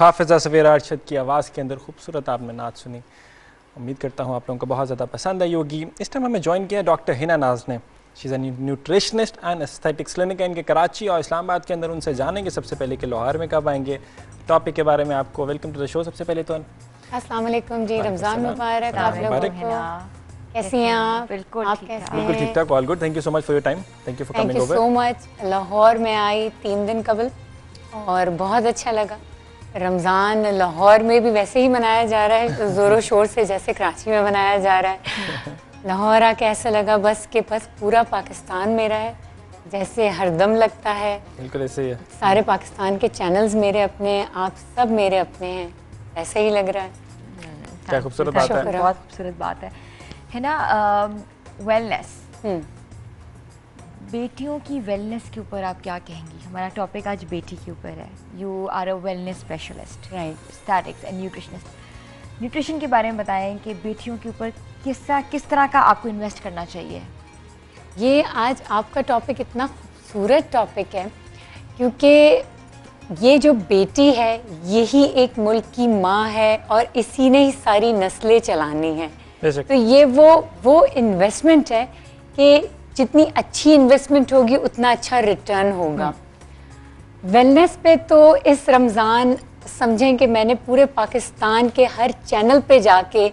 हाफिज़ा सवेरा अरशद की आवाज़ के अंदर खूबसूरत आपने नात सुनी। उम्मीद करता हूँ आप लोगों को बहुत ज़्यादा पसंद आई होगी। इस टाइम हमें ज्वाइन किया डॉक्टर हिना नाज ने। She is a nutritionist and aesthetics clinic है इनके कराची और इस्लामाबाद के अंदर। उनसे जानेंगे सबसे पहले कि लाहौर में कब आएंगे, टॉपिक के बारे में आपको। Welcome to the show. सबसे पहले तो अस्सलाम वालेकुम जी, रमज़ान मुबारक आप लोगों को। कैसी हैं आप? बिल्कुल आप कैसे हैं? बिल्कुल ठीक ठाक, all good. Thank you so much for your time. Thank you for coming over. So much. Lahore में आई 3 दिन कबल और बहुत अच्छा लगा। रमज़ान लाहौर में भी वैसे ही मनाया जा रहा है, तो ज़ोरों शोर से जैसे कराची में मनाया जा रहा है। लाहौर आके ऐसा लगा बस कि बस पूरा पाकिस्तान मेरा है, जैसे हरदम लगता है। बिल्कुल ऐसे ही है। सारे पाकिस्तान के चैनल्स मेरे अपने हैं, आप सब मेरे अपने हैं, ऐसा ही लग रहा है। क्या खूबसूरत बात है। बहुत खूबसूरत बात है ना। वेलनेस, बेटियों की वेलनेस के ऊपर आप क्या कहेंगी? हमारा टॉपिक आज बेटी के ऊपर है। You are a wellness specialist, right, statics and nutritionist. Nutrition के बारे में बताएं कि बेटियों के ऊपर किस तरह का आपको इन्वेस्ट करना चाहिए। ये आज आपका टॉपिक इतना खूबसूरत टॉपिक है क्योंकि ये जो बेटी है यही एक मुल्क की माँ है और इसी ने ही सारी नस्लें चलानी है। तो ये वो इन्वेस्टमेंट है कि जितनी अच्छी इन्वेस्टमेंट होगी उतना अच्छा रिटर्न होगा। वेलनेस पे तो इस रमज़ान समझें कि मैंने पूरे पाकिस्तान के हर चैनल पे जाके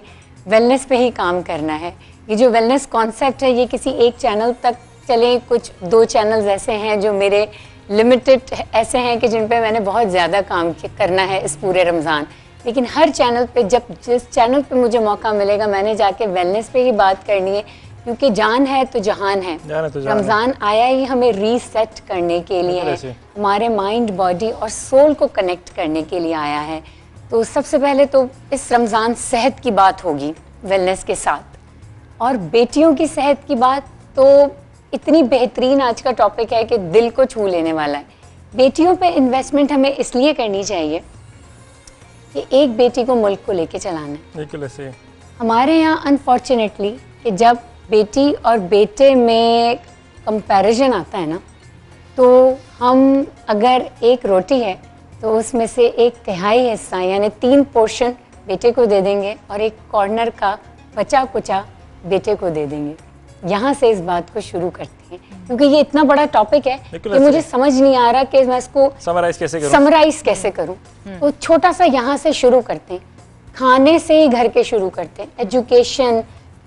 वेलनेस पे ही काम करना है। ये जो वेलनेस कॉन्सेप्ट है ये किसी एक चैनल तक चले, कुछ 2 चैनल्स ऐसे हैं जो मेरे लिमिटेड ऐसे हैं कि जिन पे मैंने बहुत ज़्यादा काम करना है इस पूरे रमज़ान। लेकिन हर चैनल पे जिस चैनल पे मुझे मौका मिलेगा मैंने जाके वेलनेस पे ही बात करनी है, क्योंकि जान है तो जहान है। रमज़ान आया ही हमें रीसेट करने के लिए है, हमारे माइंड, बॉडी और सोल को कनेक्ट करने के लिए आया है। तो सबसे पहले तो इस रमज़ान सेहत की बात होगी वेलनेस के साथ, और बेटियों की सेहत की बात तो इतनी बेहतरीन आज का टॉपिक है कि दिल को छू लेने वाला है। बेटियों पे इन्वेस्टमेंट हमें इसलिए करनी चाहिए कि एक बेटी को मुल्क को लेके चलाना है। बिल्कुल ऐसे। हमारे यहाँ अनफॉर्चुनेटली कि जब बेटी और बेटे में कंपैरिजन आता है ना, तो हम अगर एक रोटी है तो उसमें से 1/3 हिस्सा यानी 3 पोर्शन बेटे को दे देंगे और एक कॉर्नर का बचा कुचा बेटे को दे देंगे। यहाँ से इस बात को शुरू करते हैं क्योंकि ये इतना बड़ा टॉपिक है कि मुझे समझ नहीं आ रहा कि मैं इसको समराइज कैसे करूँ। तो छोटा सा यहाँ से शुरू करते हैं, खाने से ही घर के शुरू करते हैं। एजुकेशन,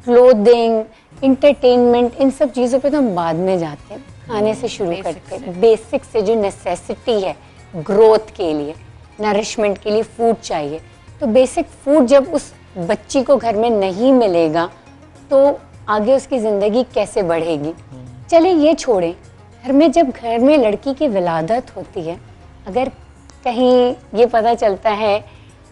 क्लोथिंग, इंटरटेनमेंट, इन सब चीज़ों पे तो हम बाद में जाते हैं, खाने से शुरू करते हैं। बेसिक से जो नेसेसिटी है ग्रोथ के लिए, नरिशमेंट के लिए फूड चाहिए, तो बेसिक फूड जब उस बच्ची को घर में नहीं मिलेगा तो आगे उसकी ज़िंदगी कैसे बढ़ेगी। चले ये छोड़ें, घर में लड़की की विलादत होती है, अगर कहीं ये पता चलता है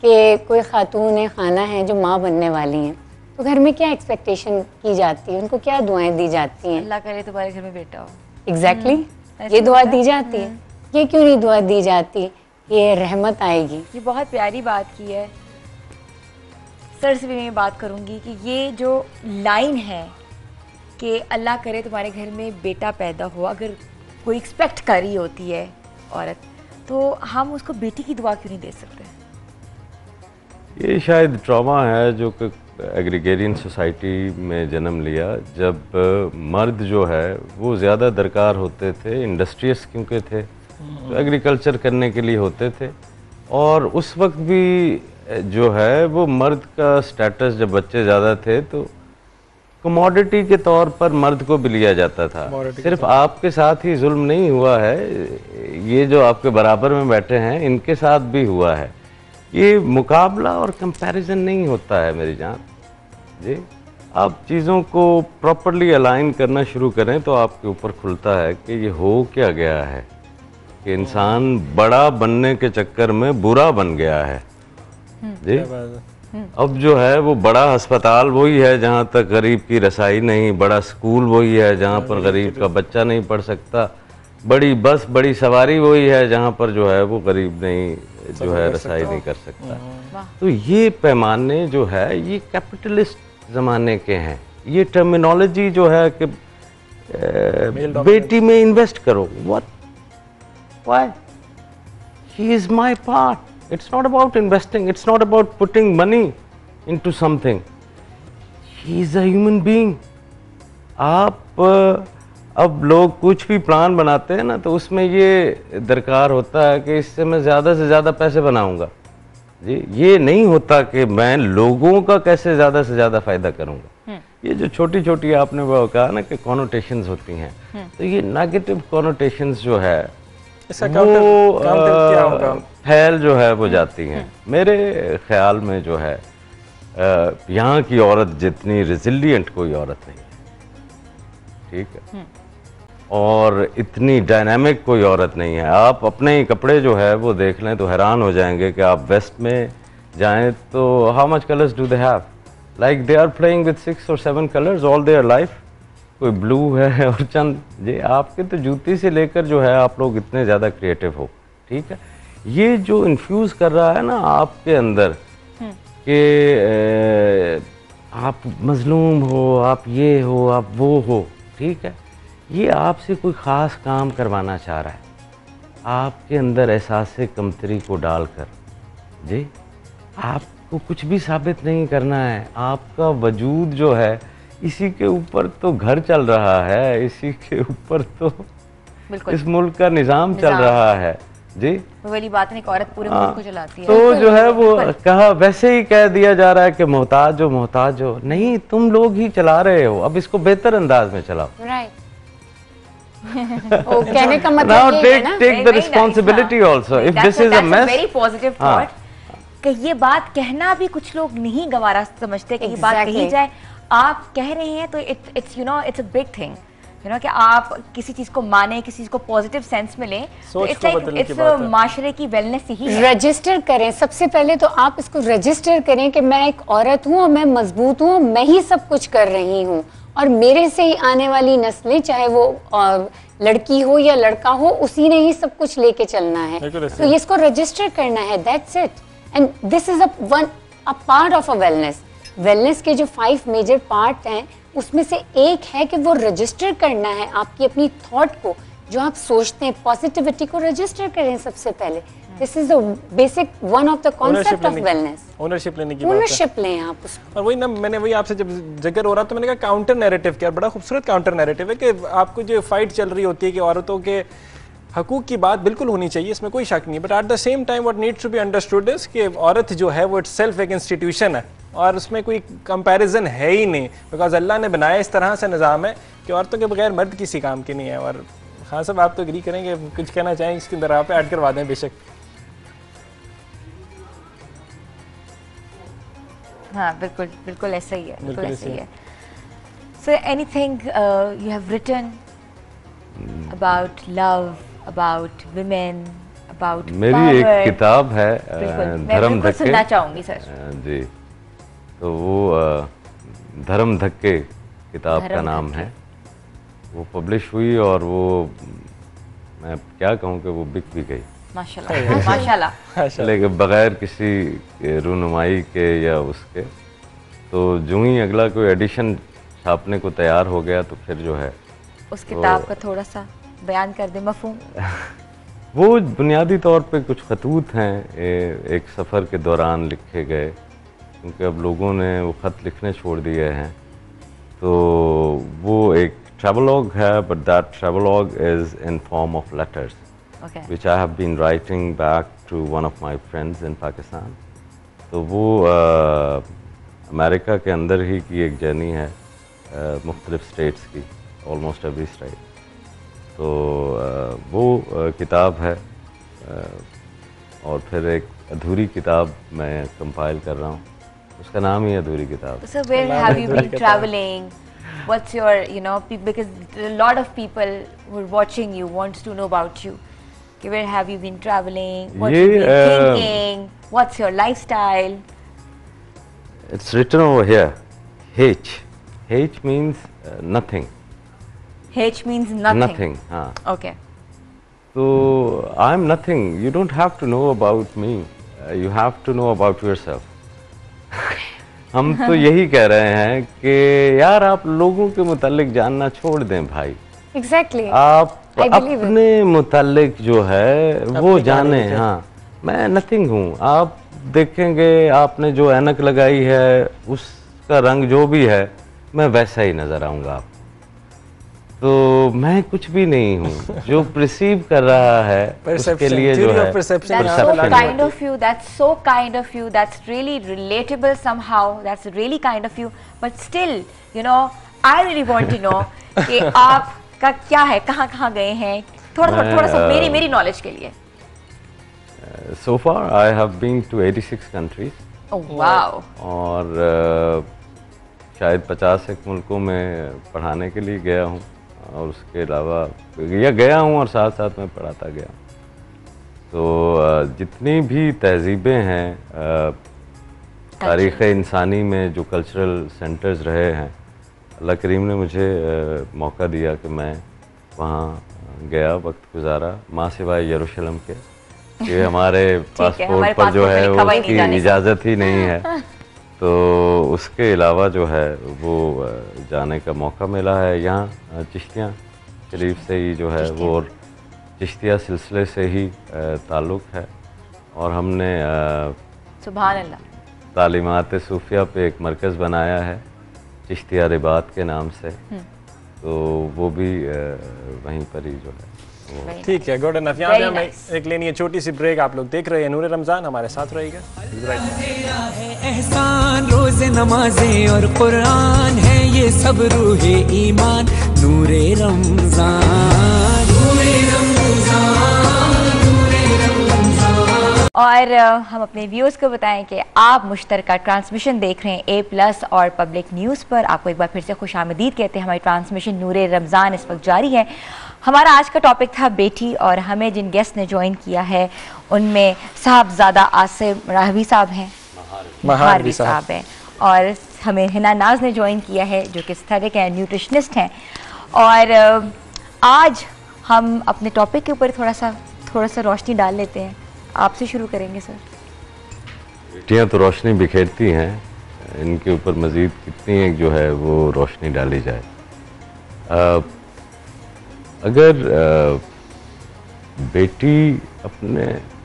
कि कोई खातून खाना है जो माँ बनने वाली हैं, तो घर में क्या एक्सपेक्टेशन की जाती है, उनको क्या दुआएं दी जाती हैं? अल्लाह करे तुम्हारे घर में बेटा हो। एग्जैक्टली, ये दुआ दी जाती है। ये क्यों नहीं दुआ दी जाती? ये रहमत आएगी। ये बहुत प्यारी बात की है। सर से भी मैं बात करूंगी कि ये जो लाइन है कि अल्लाह करे तुम्हारे घर में बेटा पैदा हो, अगर कोई एक्सपेक्ट कर रही होती है औरत, तो हम उसको बेटी की दुआ क्यों नहीं दे सकते? ये शायद ट्रॉमा है जो कि एग्रीगेरियन सोसाइटी में जन्म लिया, जब मर्द जो है वो ज़्यादा दरकार होते थे, इंडस्ट्रियस क्योंकि थे, तो एग्रीकल्चर करने के लिए होते थे। और उस वक्त भी जो है वो मर्द का स्टेटस, जब बच्चे ज़्यादा थे तो कमोडिटी के तौर पर मर्द को भी लिया जाता था। सिर्फ आपके साथ ही जुल्म नहीं हुआ है, ये जो आपके बराबर में बैठे हैं इनके साथ भी हुआ है। ये मुकाबला और कंपैरिजन नहीं होता है मेरी जान जी। आप चीज़ों को प्रॉपरली अलाइन करना शुरू करें तो आपके ऊपर खुलता है कि ये हो क्या गया है, कि इंसान बड़ा बनने के चक्कर में बुरा बन गया है जी। अब जो है वो बड़ा अस्पताल वही है जहाँ तक गरीब की रसाई नहीं, बड़ा स्कूल वही है जहाँ पर गरीब का बच्चा नहीं पढ़ सकता, बड़ी बस, बड़ी सवारी वही है जहाँ पर जो है वो गरीब नहीं जो है रसाई नहीं कर सकता। तो ये पैमाने जो है ये कैपिटलिस्ट ज़माने के हैं। ये टर्मिनोलॉजी जो है कि बेटी में इन्वेस्ट करो, what, why, he is my part, It's not about investing. It's not about putting money into something. He is a human being. आप अब लोग कुछ भी प्लान बनाते हैं ना, तो उसमें ये दरकार होता है कि इससे मैं ज़्यादा से ज़्यादा पैसे बनाऊंगा जी। ये नहीं होता कि मैं लोगों का कैसे ज़्यादा से ज़्यादा फ़ायदा करूंगा। ये जो छोटी छोटी आपने वो कहा ना कि कॉनोटेशंस होती हैं, तो ये नेगेटिव कॉनोटेशंस जो है वो फैल जो है वो जाती हैं। मेरे ख्याल में जो है यहाँ की औरत जितनी रेजिलिएंट कोई औरत नहीं, ठीक है, और इतनी डायनामिक कोई औरत नहीं है। आप अपने ही कपड़े जो है वो देख लें तो हैरान हो जाएंगे कि आप वेस्ट में जाएं तो how much colours do they have, like they are playing with 6 or 7 colours all their life. कोई ब्लू है और चंद जी, आपके तो जूती से लेकर जो है आप लोग इतने ज़्यादा क्रिएटिव हो, ठीक है। ये जो इन्फ्यूज़ कर रहा है ना आपके अंदर कि आप मजलूम हो, आप ये हो, आप वो हो, ठीक है, ये आपसे कोई ख़ास काम करवाना चाह रहा है, आपके अंदर एहसास कमतरी को डालकर जी। आपको कुछ भी साबित नहीं करना है, आपका वजूद जो है इसी के ऊपर तो घर चल रहा है, इसी के ऊपर तो इस मुल्क का निज़ाम चल रहा है जी। वो वाली बात नहीं, एक औरत पूरे मुल्क को चलाती है। तो जो है वो कहा वैसे ही कह दिया जा रहा है कि मोहताज हो, नहीं, तुम लोग ही चला रहे हो, अब इसको बेहतर अंदाज में चलाओ। राइट। वो कहने का Now मतलब ये है ना, take the responsibility also. If this is a mess, very positive thought कि ये बात कहना भी कुछ लोग नहीं गवारा समझते कि ये बात Exactly. कही जाए। आप कह रहे हैं तो it's you know it's a big thing, you know, कि आप किसी चीज को माने, किसी चीज को पॉजिटिव सेंस में लें, तो सोच इट्स को लाइक बदलने की इट्स बात है। माशरे की वेलनेस ही है। रजिस्टर करें। सबसे पहले तो आप इसको रजिस्टर करें कि मैं एक औरत हूँ और मैं मजबूत हूँ, मैं ही सब कुछ कर रही हूँ और मेरे से ही आने वाली नस्लें, चाहे वो लड़की हो या लड़का हो, उसी ने ही सब कुछ लेके चलना है। बिल्कुल ऐसे। तो इसको रजिस्टर करना है, that's it. And this is a part of a wellness. Wellness के जो 5 मेजर पार्ट हैं उसमें से एक है कि वो रजिस्टर करना है आपकी अपनी थॉट को, जो आप सोचते हैं, पॉजिटिविटी को रजिस्टर करें सबसे पहले। This is the basic one of the concept of wellness. Ownership लेने की बात है। ओनरशिप लें आप उसको। और वही ना, मैंने वही आपसे जब जिक्र हो रहा तो मैंने कहा काउंटर नैरेटिव क्या, बड़ा खूबसूरत काउंटर नैरेटिव है कि आपको जो फाइट चल रही होती है कि औरतों के हकूक की बात बिल्कुल होनी चाहिए, इसमें कोई शक नहीं, but at the same time what needs to be understood is कि औरत जो है वो इटसेल्फ एक इंस्टीट्यूशन है और उसमें कोई कंपैरिजन है ही नहीं, बिकॉज अल्लाह ने बनाया इस तरह से निज़ाम है कि औरतों के बगैर मर्द किसी काम की नहीं है। और हाँ साहब, आप तो एग्री करेंगे, कुछ कहना चाहेंगे इसके अंदर, आप ऐड करवा दें बेशक। हाँ बिल्कुल बिल्कुल ऐसा ही है, बिल्कुल बिल्कुल ऐसा ही ऐसे है। So anything you have written about love, about women, about मेरी एक किताब है धर्म धक्के, सुनना चाहूंगी सर जी। तो वो धर्म धक्के किताब का नाम है, वो पब्लिश हुई और वो मैं क्या कहूँ कि वो बिक भी गई माशाल्लाह माशाल्लाह। लेकिन बगैर किसी रूनुमाई के या उसके, तो जो ही अगला कोई एडिशन छापने को तैयार हो गया तो फिर जो है उस किताब का थोड़ा सा बयान कर दे मफहूम। वो बुनियादी तौर पे कुछ खतूत हैं एक सफ़र के दौरान लिखे गए, क्योंकि अब लोगों ने वो ख़त लिखने छोड़ दिए हैं, तो वो एक travelogue है, but that travelogue is in form of letters, okay. which I have been writing back to one of my friends in Pakistan. तो वो अमेरिका के अंदर ही की एक जर्नी है, मुख्तलिफ स्टेट्स की, ऑलमोस्ट एवरी स्टेट। तो वो किताब है, और फिर एक अधूरी किताब मैं कंपाइल कर रहा हूँ, उसका नाम ही अधूरी किताब। So where have you been traveling? What's your, you know, because a lot of people who are watching you wants to know about you. Okay, where have you been traveling? What have you been thinking? What's your lifestyle? It's written over here, H. H means nothing. H means nothing. Nothing, हाँ. Okay. So I'm nothing. You don't have to know about me. You have to know about yourself. हम तो यही कह रहे हैं कि यार आप लोगों के मुतालिक जानना छोड़ दें भाई। Exactly. आप अपने मुतालिक जो है वो जाने। हाँ, मैं नथिंग हूँ। आप देखेंगे, आपने जो ऐनक लगाई है उसका रंग जो भी है, मैं वैसा ही नज़र आऊँगा आप। तो मैं कुछ भी नहीं हूँ। जो परसीव कर रहा है उसके लिए जो है That's so kind of you. That's so kind of you. That's really relatable somehow. That's really kind of you. But still, you know, I really want to know कि आपका क्या है, कहाँ गए हैं, थोड़ा सा मेरी नॉलेज के लिए। So far I have been to 86 countries. Oh wow. और शायद 50 एक मुल्कों में पढ़ाने के लिए गया हूँ, और उसके अलावा गया हूँ और साथ साथ में पढ़ाता गया। तो जितनी भी तहजीबें हैं तारीख़ इंसानी में, जो कल्चरल सेंटर्स रहे हैं, अल्लाह करीम ने मुझे मौका दिया कि मैं वहाँ गया, वक्त गुजारा, माँ सिवाय यरूशलेम के। ये हमारे पासपोर्ट पर जो है उसकी इजाज़त ही नहीं है। तो उसके अलावा जो है वो जाने का मौका मिला है। यहाँ चिश्तिया शरीफ से ही जो है वो, और चिश्तिया सिलसिले से ही ताल्लुक़ है। और हमने सुभान अल्लाह तालीमात सूफिया पे एक मरकज़ बनाया है चिश्तिया रिबात के नाम से। तो वो भी वहीं पर ही जो है। ठीक है, गुड इनफ। यहाँ पे हमें एक लेनी है छोटी सी ब्रेक। आप लोग देख रहे हैं नूरे रमज़ान, हमारे साथ रहिएगा। एहसान रोज़े नमाज़ें और कुरान है, ये सब रूहे ईमान। नूरे रमज़ान, नूरे रमज़ान, नूरे रमज़ान। और हम अपने व्यूअर्स को बताएं कि आप मुश्तरका ट्रांसमिशन देख रहे हैं A+ और पब्लिक न्यूज़ पर। आपको एक बार फिर से खुशामदीद कहते हैं। हमारी ट्रांसमिशन नूरे रमज़ान इस वक्त जारी है। हमारा आज का टॉपिक था बेटी, और हमें जिन गेस्ट ने ज्वाइन किया है उनमें साहबजादा आसिम राहवी साहब हैं, महारवी साहब हैं, और हमें हिना नाज ने ज्वाइन किया है जो कि एस्थेटिक एंड न्यूट्रिशनिस्ट हैं। और आज हम अपने टॉपिक के ऊपर थोड़ा सा रोशनी डाल लेते हैं। आपसे शुरू करेंगे सर। बेटियाँ तो रोशनी बिखेरती हैं, इनके ऊपर मज़ीद कितनी एक जो है वो रोशनी डाली जाए। अगर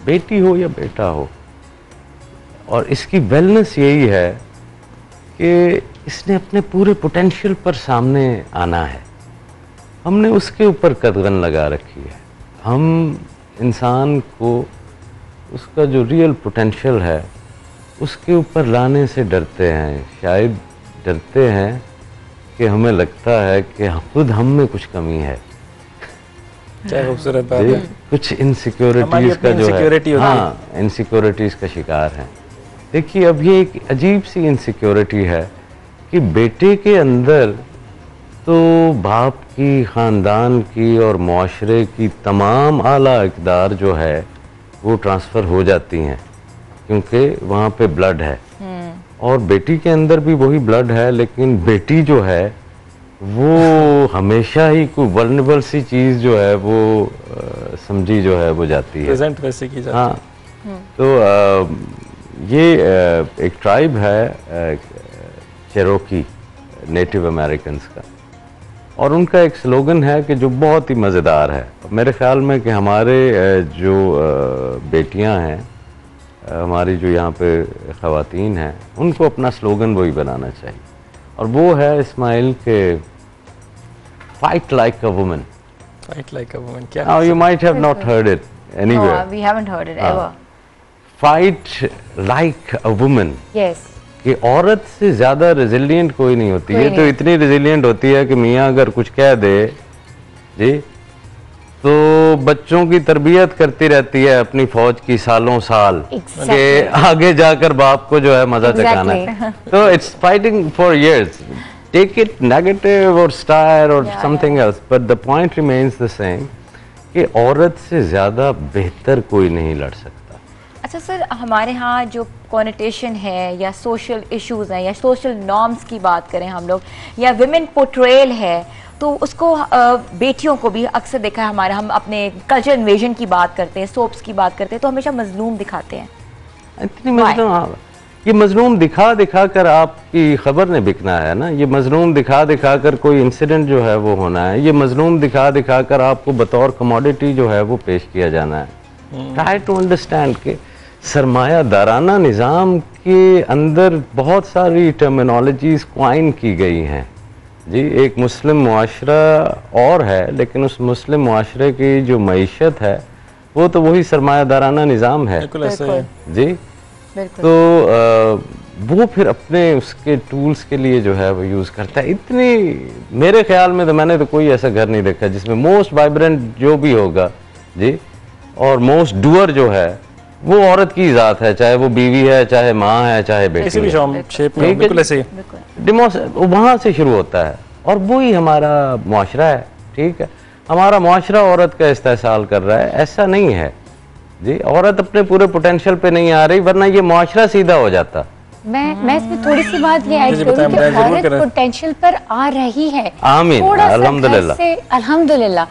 बेटी हो या बेटा हो, और इसकी वेलनेस यही है कि इसने अपने पूरे पोटेंशियल पर सामने आना है। हमने उसके ऊपर कदगन लगा रखी है। हम इंसान को उसका जो रियल पोटेंशियल है उसके ऊपर लाने से डरते हैं। शायद डरते हैं कि हमें लगता है कि खुद हम में कुछ कमी है। क्या खूबसूरत बात है। कुछ इनसिक्योरिटीज़ का जो है, हाँ, इनसिक्योरिटीज़ का शिकार हैं। देखिए, अब ये एक अजीब सी इनसिक्योरिटी है कि बेटे के अंदर तो बाप की, ख़ानदान की और मुआशरे की तमाम आला इक़दार जो है वो ट्रांसफ़र हो जाती हैं, क्योंकि वहाँ पे ब्लड है। और बेटी के अंदर भी वही ब्लड है, लेकिन बेटी जो है वो हमेशा ही कोई वल्नरेबल सी चीज़ जो है वो समझी जो है वो जाती है, प्रेजेंट वैसे की जाती है। हाँ। तो ये एक ट्राइब है चेरोकी नेटिव अमेरिकन्स का, और उनका एक स्लोगन है कि जो बहुत ही मज़ेदार है। मेरे ख्याल में कि हमारे जो बेटियां हैं, हमारी जो यहाँ पे ख़वातीन हैं, उनको अपना स्लोगन वही बनाना चाहिए, और वो है इस्माइल के fight like a woman. Fight like a woman. क्या? Now you might have not heard it anywhere. No, we haven't heard it ever. Fight like a woman. Yes. कि औरत से ज़्यादा रेजिलिएंट कोई नहीं होती है। तो इतनी रेजिलिएंट होती है कि मियाँ अगर कुछ कह दे जी, तो बच्चों की तरबियत करती रहती है अपनी फौज की सालों साल, कि आगे जाकर बाप को जो है मज़ा चखाना है। तो it's fighting for years. Take it negative और स्टार और something else, but the point remains the same कि औरत से ज़्यादा बेहतर कोई नहीं लड़ सकता। अच्छा सर, हमारे यहाँ जो कॉनिटेशन है या सोशल इश्यूज हैं या सोशल नॉर्म्स की बात करें हम लोग, या विमेन पोर्ट्रेयल है, तो उसको बेटियों को भी अक्सर देखा है हमारा, हम अपने कल्चर इन्वेजन की बात करते हैं, सोप्स की बात करते हैं, तो हमेशा मजलूम दिखाते हैं। इतनी मजलूम, ये मजलूम दिखा दिखा कर आपकी खबर ने बिकना है ना। ये मजलूम दिखा दिखा कर कोई इंसिडेंट जो है वो होना है। ये मजलूम दिखा दिखा कर आपको बतौर कमोडिटी जो है वो पेश किया जाना है। ट्राई टू अंडरस्टैंड के सरमायादाराना निज़ाम के अंदर बहुत सारी टर्मिनोलॉजीज़ क्वाइन की गई हैं जी। एक मुस्लिम मुआशरा और है, लेकिन उस मुस्लिम मुआशरे की जो मईशत है वो तो वही सरमायादाराना निज़ाम है बिल्कुल ऐसे है जी। बिल्कुल। तो वो फिर अपने उसके टूल्स के लिए जो है वो यूज़ करता है। इतनी, मेरे ख्याल में तो मैंने तो कोई ऐसा घर नहीं देखा जिसमें मोस्ट वाइब्रेंट जो भी होगा जी और मोस्ट डूअर जो है वो औरत की ज़ात है, चाहे वो बीवी है, चाहे माँ है, चाहे बेटी किसी भी है। शेप में बिल्कुल ऐसे ही। वहाँ से शुरू होता है और वही हमारा मुआशरा है। ठीक है, हमारा मुआशरा औरत का इस्तेहसाल कर रहा है, ऐसा नहीं है जी। औरत अपने पूरे पोटेंशियल पे नहीं आ रही, वरना ये मुआशरा सीधा हो जाता। मैं इसमें थोड़ी सी बात ये ऐड जी, करूँ बताएं, कि बताएं, जरूर औरत करें। पोटेंशियल पर आ रही है। आमीन, थोड़ा सा अल्हम्दुलिल्लाह। घर से, अल्हम्दुलिल्लाह,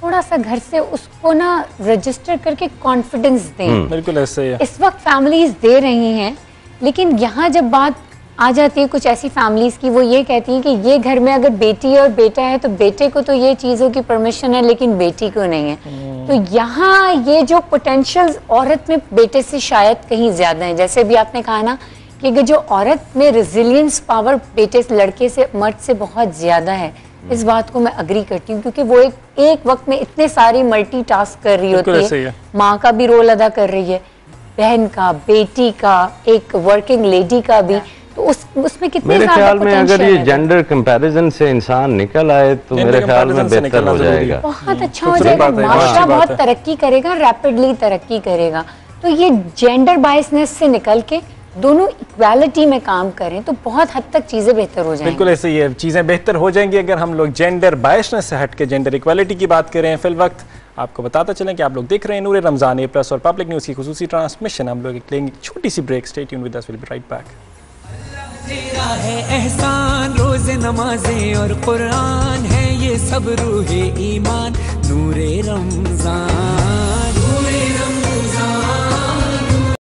थोड़ा सा घर से उसको ना रजिस्टर करके कॉन्फिडेंस दें। बिल्कुल ऐसे ही है। इस वक्त फैमिलीज दे रही हैं, लेकिन यहाँ जब बात आ जाती है कुछ ऐसी फैमिलीज की, वो ये कहती हैं कि ये घर में अगर बेटी और बेटा है तो बेटे को तो ये चीज़ों की परमिशन है लेकिन बेटी को नहीं है। तो यहाँ ये जो पोटेंशियल औरत में बेटे से शायद कहीं ज़्यादा है। जैसे भी आपने कहा ना कि अगर जो औरत में रेजिलियंस पावर बेटे से, लड़के से, मर्द से बहुत ज़्यादा है, इस बात को मैं अग्री करती हूँ, क्योंकि वो एक वक्त में इतने सारी मल्टीटास्क कर रही बिल्कुल होती ऐसे ही है। है। माँ का भी रोल अदा कर रही है, बहन का, बेटी का, एक वर्किंग लेडी का भी। तो उसमें कितने मेरे ज़्यादा ख्याल में अगर potential ये है। जेंडर कंपैरिजन से इंसान निकल आए तो Gender मेरे ख्याल में comparison से बेहतर निकलना हो जरूरी है। जाएगा। बहुत अच्छा हो खूबसूरत जाएगा, बात है, माशरा अच्छी बात बहुत है। तरक्की करेगा, रैपिडली तरक्की करेगा। तो ये जेंडर बायसनेस से निकल के दोनों इक्वालिटी में काम करें तो बहुत हद तक चीज़ें बेहतर हो जाएंगी। बिल्कुल ऐसे ही है, चीज़ें बेहतर हो जाएंगी अगर हम लोग जेंडर बायसनेस से हट के जेंडर इक्वालिटी की बात करें। फिल वक्त आपको बताता चलें कि आप लोग देख रहे हैं नूरे रमज़ान A+ और पब्लिक न्यूज़ की खुसूसी ट्रांसमिशन। हम लोग लेंगे एक छोटी सी break. Stay tuned with us, will be right back. तेरा है एहसान, रोज़े नमाज़ें और कुरान है ये सब रूहे ईमान, नूरे रमज़ान।